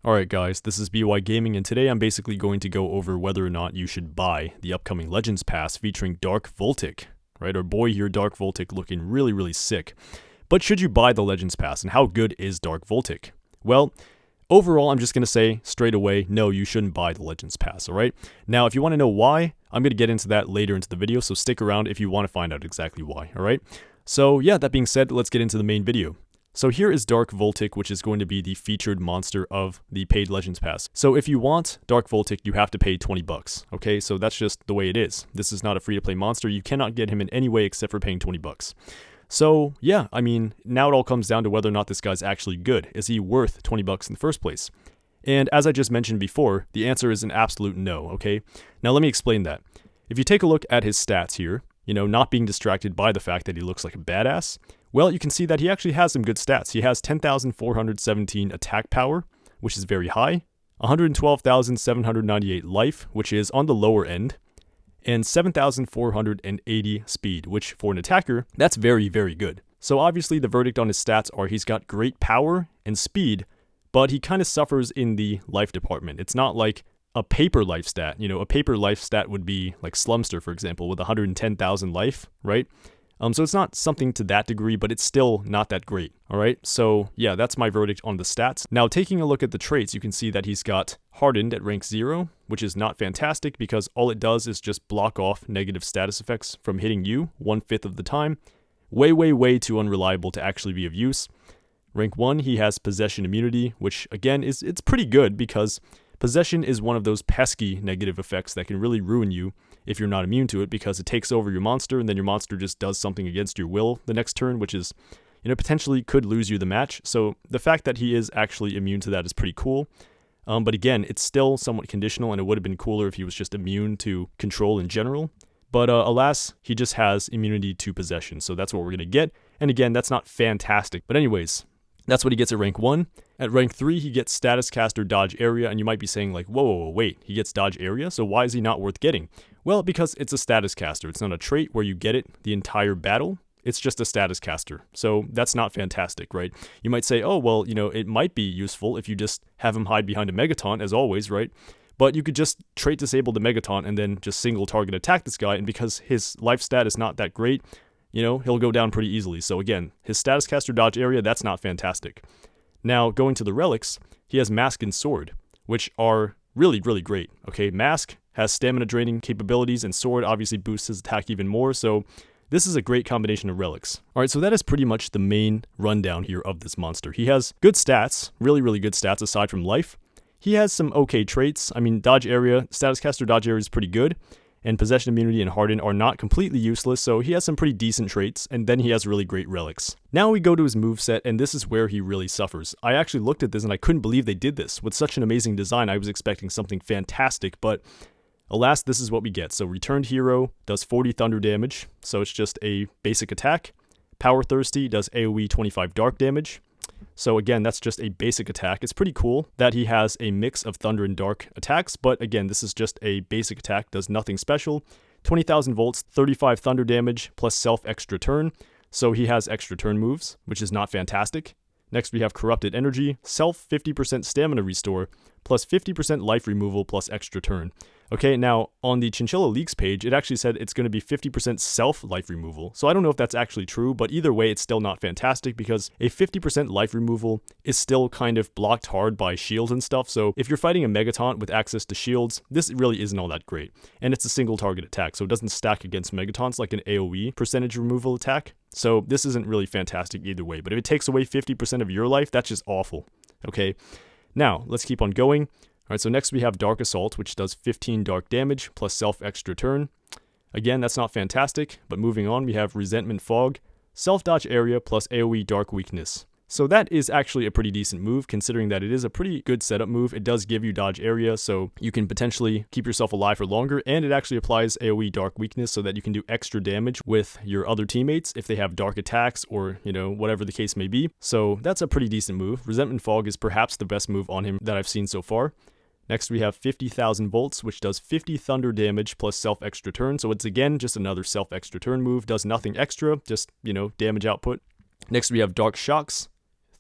Alright guys, this is BY Gaming, and today I'm basically going to go over whether or not you should buy the upcoming Legends Pass featuring Dark Voltaik. Right, our boy here, Dark Voltaik, looking really sick. But should you buy the Legends Pass, and how good is Dark Voltaik? Well, overall, I'm just going to say straight away, no, you shouldn't buy the Legends Pass, alright? Now, if you want to know why, I'm going to get into that later into the video, so stick around if you want to find out exactly why, alright? So yeah, that being said, let's get into the main video. So here is Dark Voltaik, which is going to be the featured monster of the paid Legends Pass. So if you want Dark Voltaik, you have to pay 20 bucks, okay? So that's just the way it is. This is not a free-to-play monster. You cannot get him in any way except for paying 20 bucks. So yeah, I mean, now it all comes down to whether or not this guy's actually good. Is he worth 20 bucks in the first place? And as I just mentioned before, the answer is an absolute no, okay? Now let me explain that. If you take a look at his stats here, you know, not being distracted by the fact that he looks like a badass, well, you can see that he actually has some good stats. He has 10,417 attack power, which is very high, 112,798 life, which is on the lower end, and 7,480 speed, which for an attacker, that's very good. So obviously the verdict on his stats are he's got great power and speed, but he kind of suffers in the life department. It's not like a paper life stat. You know, a paper life stat would be like Slumster, for example, with 110,000 life, right? So it's not something to that degree, but it's still not that great, alright? So yeah, that's my verdict on the stats. Now taking a look at the traits, you can see that he's got Hardened at rank 0, which is not fantastic because all it does is just block off negative status effects from hitting you 1/5 of the time. Way too unreliable to actually be of use. Rank 1, he has Possession immunity, which again, it's pretty good because Possession is one of those pesky negative effects that can really ruin you if you're not immune to it, because it takes over your monster and then your monster just does something against your will the next turn, which is, you know, potentially could lose you the match. So the fact that he is actually immune to that is pretty cool. But again, it's still somewhat conditional, and it would have been cooler if he was just immune to control in general. But alas, he just has immunity to possession, so that's what we're going to get. And again, that's not fantastic. But anyways, that's what he gets at rank 1. At rank 3, he gets Status Caster Dodge Area, and you might be saying like, whoa, wait, he gets Dodge Area? So why is he not worth getting? Well, because it's a Status Caster. It's not a trait where you get it the entire battle. It's just a Status Caster. So that's not fantastic, right? You might say, oh, well, you know, it might be useful if you just have him hide behind a Megaton, as always, right? But you could just trait disable the Megaton and then just single target attack this guy, and because his life stat is not that great, you know, he'll go down pretty easily. So again, his Status Caster Dodge Area, that's not fantastic. Now, going to the Relics, he has Mask and Sword, which are really great. Okay, Mask has stamina draining capabilities, and Sword obviously boosts his attack even more, so this is a great combination of relics. Alright, so that is pretty much the main rundown here of this monster. He has good stats, really good stats aside from life. He has some okay traits. I mean, Dodge Area, Status Caster Dodge Area is pretty good, and Possession Immunity and Harden are not completely useless, so he has some pretty decent traits, and then he has really great relics. Now we go to his moveset, and this is where he really suffers. I actually looked at this and I couldn't believe they did this. With such an amazing design, I was expecting something fantastic, but alas, this is what we get. So Returned Hero does 40 thunder damage, so it's just a basic attack. Power Thirsty does AoE 25 dark damage. So again, that's just a basic attack. It's pretty cool that he has a mix of thunder and dark attacks, but again, this is just a basic attack, does nothing special. 20,000 volts, 35 thunder damage, plus self extra turn. So he has extra turn moves, which is not fantastic. Next we have Corrupted Energy, self 50% stamina restore, plus 50% life removal plus extra turn. Okay, now on the Chinchilla Leaks page, it actually said it's going to be 50% self life removal. So I don't know if that's actually true, but either way, it's still not fantastic because a 50% life removal is still kind of blocked hard by shields and stuff. So if you're fighting a Megaton with access to shields, this really isn't all that great. And it's a single target attack, so it doesn't stack against Megatons like an AoE percentage removal attack. So this isn't really fantastic either way, but if it takes away 50% of your life, that's just awful. Okay, now let's keep on going. Alright, so next we have Dark Assault, which does 15 dark damage plus self extra turn. Again, that's not fantastic, but moving on, we have Resentment Fog, self dodge area plus AoE dark weakness. So that is actually a pretty decent move, considering that it is a pretty good setup move. It does give you dodge area, so you can potentially keep yourself alive for longer, and it actually applies AoE dark weakness so that you can do extra damage with your other teammates if they have dark attacks or, you know, whatever the case may be. So that's a pretty decent move. Resentment Fog is perhaps the best move on him that I've seen so far. Next we have 50,000 volts, which does 50 thunder damage plus self extra turn. So it's again just another self extra turn move, does nothing extra, just, you know, damage output. Next we have Dark Shocks,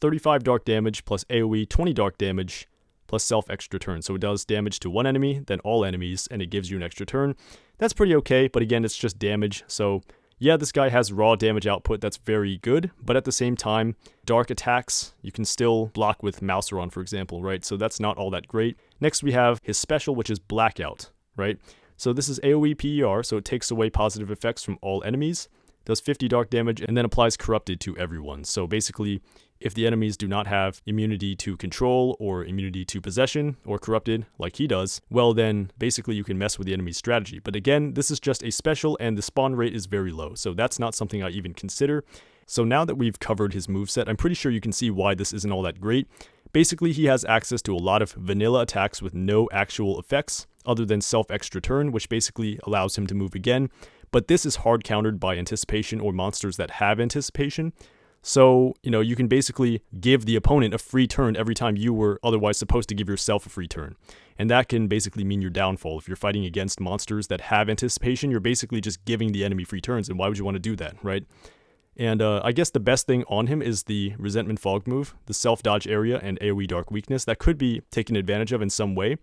35 dark damage plus AoE 20 dark damage, plus self extra turn. So it does damage to one enemy, then all enemies, and it gives you an extra turn. That's pretty okay, but again, it's just damage. So yeah, this guy has raw damage output that's very good, but at the same time, dark attacks, you can still block with Mouseron, for example, right? So that's not all that great. Next, we have his special, which is Blackout, right? So this is AoE PER, so it takes away positive effects from all enemies, does 50 dark damage, and then applies Corrupted to everyone. So basically, if the enemies do not have immunity to control or immunity to possession or corrupted like he does, well then basically you can mess with the enemy's strategy. But again, this is just a special and the spawn rate is very low, so that's not something I even consider. So now that we've covered his moveset, I'm pretty sure you can see why this isn't all that great. Basically, he has access to a lot of vanilla attacks with no actual effects other than self extra turn, which basically allows him to move again. But this is hard countered by anticipation or monsters that have anticipation. So, you can basically give the opponent a free turn every time you were otherwise supposed to give yourself a free turn. And that can basically mean your downfall. If you're fighting against monsters that have anticipation, you're basically just giving the enemy free turns. And why would you want to do that, right? And I guess the best thing on him is the Resentment Fog move, the self-dodge area, and AoE Dark Weakness. That could be taken advantage of in some way.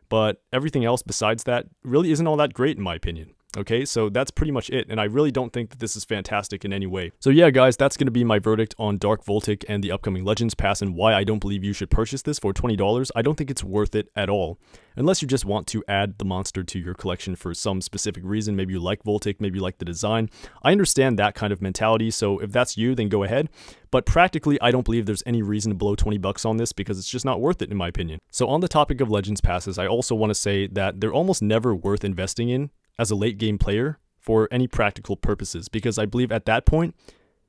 But everything else besides that really isn't all that great in my opinion. Okay, so that's pretty much it, and I really don't think that this is fantastic in any way. So yeah, guys, that's going to be my verdict on Dark Voltaik and the upcoming Legends Pass and why I don't believe you should purchase this for $20. I don't think it's worth it at all, unless you just want to add the monster to your collection for some specific reason. Maybe you like Voltaik, maybe you like the design. I understand that kind of mentality, so if that's you, then go ahead. But practically, I don't believe there's any reason to blow 20 bucks on this because it's just not worth it in my opinion. So on the topic of Legends Passes, I also want to say that they're almost never worth investing in as a late game player for any practical purposes, because I believe at that point,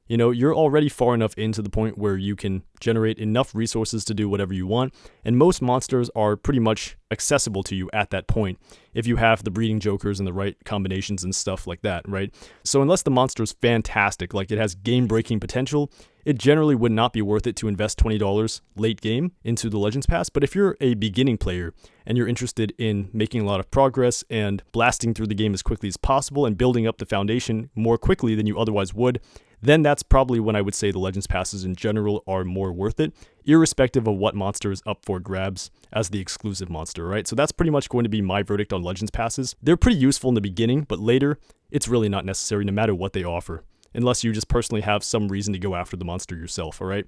you're already far enough into the point where you can generate enough resources to do whatever you want, and most monsters are pretty much accessible to you at that point if you have the breeding jokers and the right combinations and stuff like that, right? So unless the monster is fantastic, like it has game-breaking potential, it generally would not be worth it to invest $20 late game into the Legends Pass. But if you're a beginning player and you're interested in making a lot of progress and blasting through the game as quickly as possible and building up the foundation more quickly than you otherwise would, then that's probably when I would say the Legends Passes in general are more worth it, irrespective of what monster is up for grabs as the exclusive monster, right? So that's pretty much going to be my verdict on Legends Passes. They're pretty useful in the beginning, but later, it's really not necessary no matter what they offer, unless you just personally have some reason to go after the monster yourself, alright?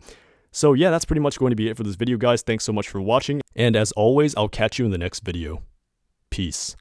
So yeah, that's pretty much going to be it for this video, guys. Thanks so much for watching, and as always, I'll catch you in the next video. Peace.